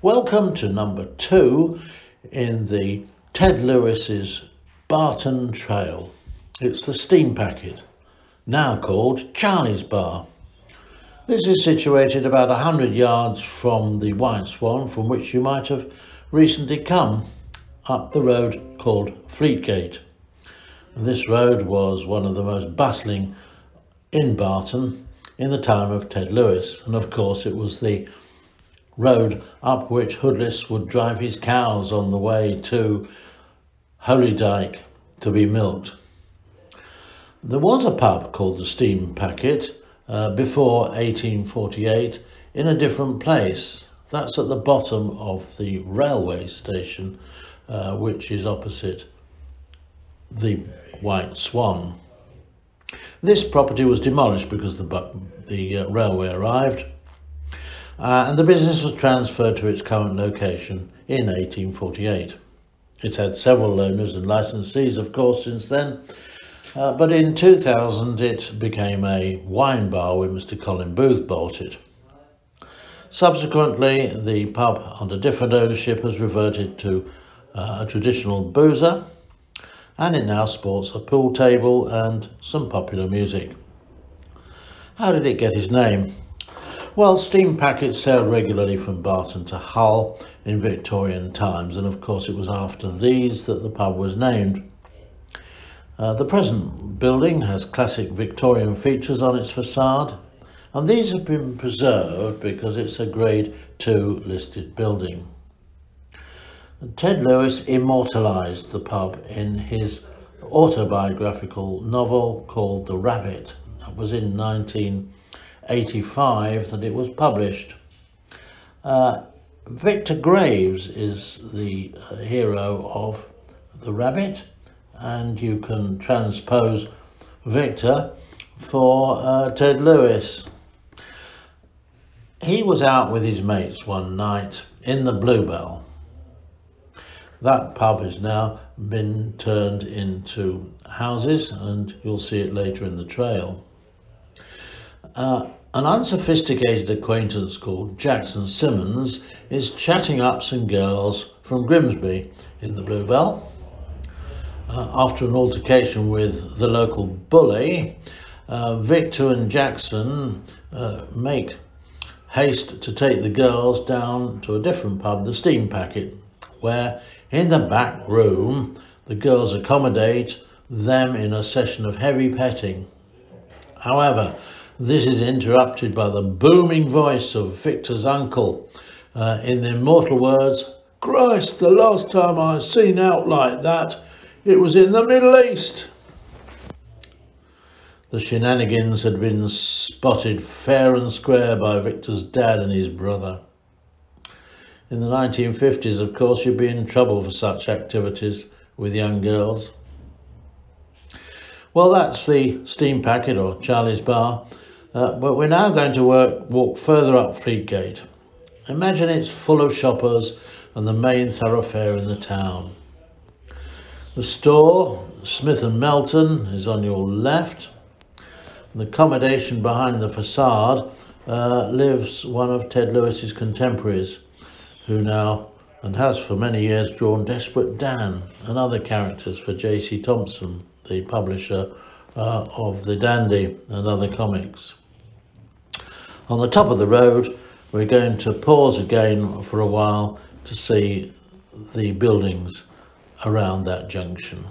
Welcome to number 2 in the Ted Lewis's Barton Trail. It's the steam packet, now called Charlie's Bar. This is situated about 100 yards from the White Swan, from which you might have recently come up the road called Fleetgate. This road was one of the most bustling in Barton in the time of Ted Lewis, and of course it was the road up which Hoodless would drive his cows on the way to Holydyke to be milked. There was a pub called the Steam Packet before 1848 in a different place. That's at the bottom of the railway station, which is opposite the White Swan. This property was demolished because the railway arrived, and the business was transferred to its current location in 1848. It's had several owners and licensees, of course, since then, but in 2000 it became a wine bar when Mr. Colin Booth bought it. Subsequently, the pub under different ownership has reverted to a traditional boozer, and it now sports a pool table and some popular music. How did it get its name? Well, steam packets sailed regularly from Barton to Hull in Victorian times, and of course it was after these that the pub was named. The present building has classic Victorian features on its facade, and these have been preserved because it's a Grade 2 listed building. Ted Lewis immortalised the pub in his autobiographical novel called The Rabbit. That was in 1985 that it was published. Victor Graves is the hero of The Rabbit, and you can transpose Victor for Ted Lewis. He was out with his mates one night in the Bluebell. That pub has now been turned into houses, and you'll see it later in the trail. An unsophisticated acquaintance called Jackson Simmons is chatting up some girls from Grimsby in the Bluebell. After an altercation with the local bully, Victor and Jackson make haste to take the girls down to a different pub, the Steam Packet, where in the back room the girls accommodate them in a session of heavy petting. However, this is interrupted by the booming voice of Victor's uncle in the immortal words, "Christ, the last time I seen out like that, it was in the Middle East." The shenanigans had been spotted fair and square by Victor's dad and his brother. In the 1950s, of course, you'd be in trouble for such activities with young girls. Well, that's the Steam Packet, or Charlie's Bar, but we're now going to walk further up Fleetgate. Imagine it's full of shoppers and the main thoroughfare in the town. The store, Smith and Melton, is on your left. The accommodation behind the facade lives one of Ted Lewis's contemporaries, who now, and has for many years, drawn Desperate Dan and other characters for J.C. Thompson, the publisher of The Dandy and other comics. On the top of the road, we're going to pause again for a while to see the buildings around that junction.